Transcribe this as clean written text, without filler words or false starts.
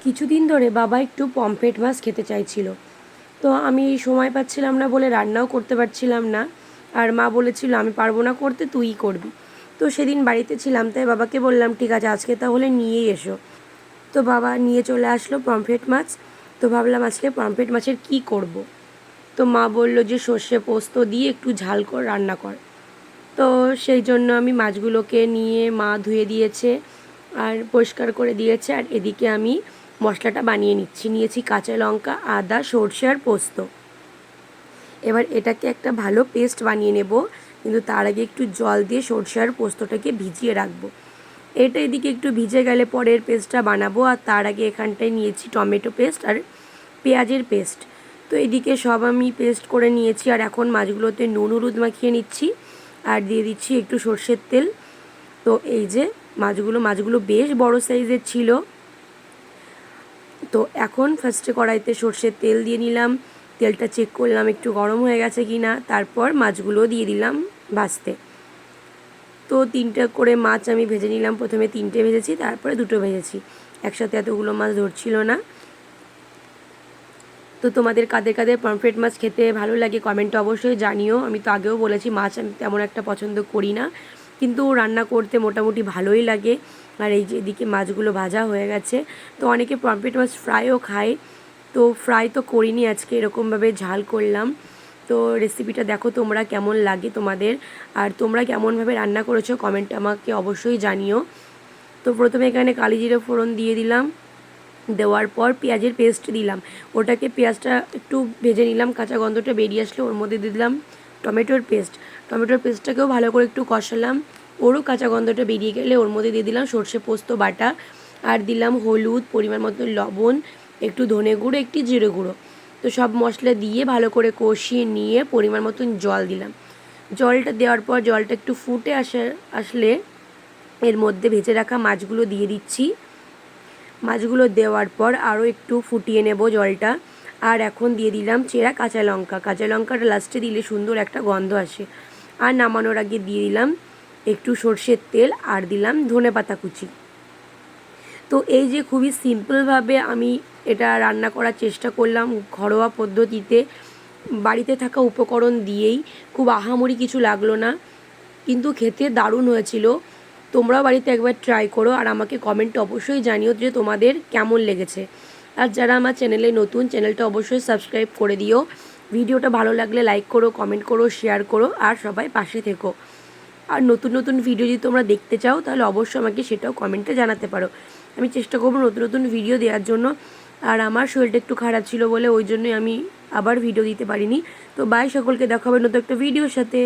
কিছুদিন ধরে বাবা একটু পমফ্রেট মাছ খেতে চাইছিল। তো আমি সময় পাচ্ছিলাম না বলে রান্নাও করতে পারছিলাম না। আর মা বলেছিল আমি পারবো না করতে, তুইই করবি। তো সেদিন বাড়িতে ছিলাম, তাই বাবাকে বললাম ঠিক আছে আজকে তাহলে নিয়েই এসো। তো বাবা নিয়ে চলে আসলো পমফ্রেট মাছ। তো ভাবলাম আজকে পমফ্রেট মাছের কি করব। তো মা বলল যে সর্ষে পোস্ত দিয়ে একটু ঝাল করে রান্না কর। তো সেই জন্য আমি মাছগুলোকে নিয়ে মা ধুয়ে দিয়েছে আর পরিষ্কার করে দিয়েছে। আর এদিকে আমি মশলাটা বানিয়ে নিয়েছি কাঁচা লঙ্কা, আদা, সর্ষে আর পোস্ত। এবার এটাকে একটা ভালো পেস্ট বানিয়ে নেব, কিন্তু তার আগে একটু জল দিয়ে সর্ষে আর পোস্তটাকে ভিজিয়ে রাখবো। এটা এদিকে একটু ভিজে গেলে পরের পেস্টটা বানাবো। আর তার আগে এখানটায় নিয়েছি টমেটো পেস্ট আর পেঁয়াজের পেস্ট। তো এদিকে সব আমি পেস্ট করে নিয়েছি। আর এখন মাছগুলোতে নুন হলুদ মাখিয়ে নিচ্ছি আর দিয়ে দিচ্ছি একটু সর্ষের তেল। তো এই যে মাছগুলো বেশ বড় সাইজের ছিল। তো এখন ফার্স্টে কড়াইতে সর্ষের তেল দিয়ে নিলাম। তেলটা চেক করলাম একটু গরম হয়ে গেছে কি না, তারপর মাছগুলো দিয়ে দিলাম ভাজতে। তো 3টে করে মাছ আমি ভেজে নিলাম। প্রথমে 3টে ভেজেছি, তারপরে 2টো ভেজেছি, একসাথে এতগুলো মাছ ধরছিল না। তো তোমাদের কাদের কাদের পমফ্রেট মাছ খেতে ভালো লাগে কমেন্টে অবশ্যই জানিও। আমি তো আগেও বলেছি মাছ আমি তেমন একটা পছন্দ করি না, কিন্তু রান্না করতে মোটামুটি ভালোই লাগে। আর এই যে এদিকে মাছগুলো ভাজা হয়ে গেছে। তো অনেকে পমফ্রেট মাছ ফ্রাইও খায়, তো ফ্রাই তো করিনি আজকে, এরকমভাবে ঝাল করলাম। তো রেসিপিটা দেখো তোমরা কেমন লাগে তোমাদের, আর তোমরা কেমনভাবে রান্না করেছো কমেন্টে আমাকে অবশ্যই জানিও। তো প্রথমে এখানে কালি জিরে ফোড়ন দিয়ে দিলাম। দেওয়ার পর পেঁয়াজের পেস্ট দিলাম। ওটাকে পেঁয়াজটা একটু ভেজে নিলাম, কাঁচা গন্ধটা বেরিয়ে আসলে ওর মধ্যে দিয়ে দিলাম টমেটোর পেস্ট। টমেটোর পেস্টটাকেও ভালো করে একটু কষালাম। ওরও কাঁচা গন্ধটা বেরিয়ে গেলে ওর মধ্যে দিয়ে দিলাম সর্ষে পোস্ত বাটা। আর দিলাম হলুদ, পরিমাণ মতো লবণ, একটু ধনে গুঁড়ো, একটু জিরে গুঁড়ো। তো সব মশলা দিয়ে ভালো করে কষিয়ে নিয়ে পরিমাণ মতন জল দিলাম। জলটা দেওয়ার পর জলটা একটু ফুটে আসলে এর মধ্যে ভেজে রাখা মাছগুলো দিয়ে দিচ্ছি। মাছগুলো দেওয়ার পর আরও একটু ফুটিয়ে নেব জলটা। আর এখন দিয়ে দিলাম চেরা কাঁচা লঙ্কা। কাঁচা লঙ্কাটা লাস্টে দিলে সুন্দর একটা গন্ধ আসে। আর নামানোর আগে দিয়ে দিলাম একটু সর্ষের তেল আর দিলাম ধনেপাতা কুচি। তো এই যে খুবই সিম্পলভাবে আমি এটা রান্না করার চেষ্টা করলাম, ঘরোয়া পদ্ধতিতে, বাড়িতে থাকা উপকরণ দিয়েই। খুব আহামরি কিছু লাগলো না, কিন্তু খেতে দারুণ হয়েছিল। তোমরাও বাড়িতে একবার ট্রাই করো আর আমাকে কমেন্টে অবশ্যই জানিও যে তোমাদের কেমন লেগেছে। আর যারা আমার চ্যানেলে নতুন, চ্যানেলটা অবশ্যই সাবস্ক্রাইব করে দিও। ভিডিওটা ভালো লাগলে লাইক করো, কমেন্ট করো, শেয়ার করো আর সবাই পাশে থেকো। আর নতুন নতুন ভিডিও যদি তোমরা দেখতে চাও তাহলে অবশ্যই আমাকে সেটাও কমেন্টে জানাতে পারো। আমি চেষ্টা করবো নতুন নতুন ভিডিও দেওয়ার জন্য। আর আমার শরীরটা একটু খারাপ ছিল বলে ওই জন্যই আমি আবার ভিডিও দিতে পারিনি। তো বাই, সকলকে দেখা হবে নতুন একটা ভিডিওর সাথে।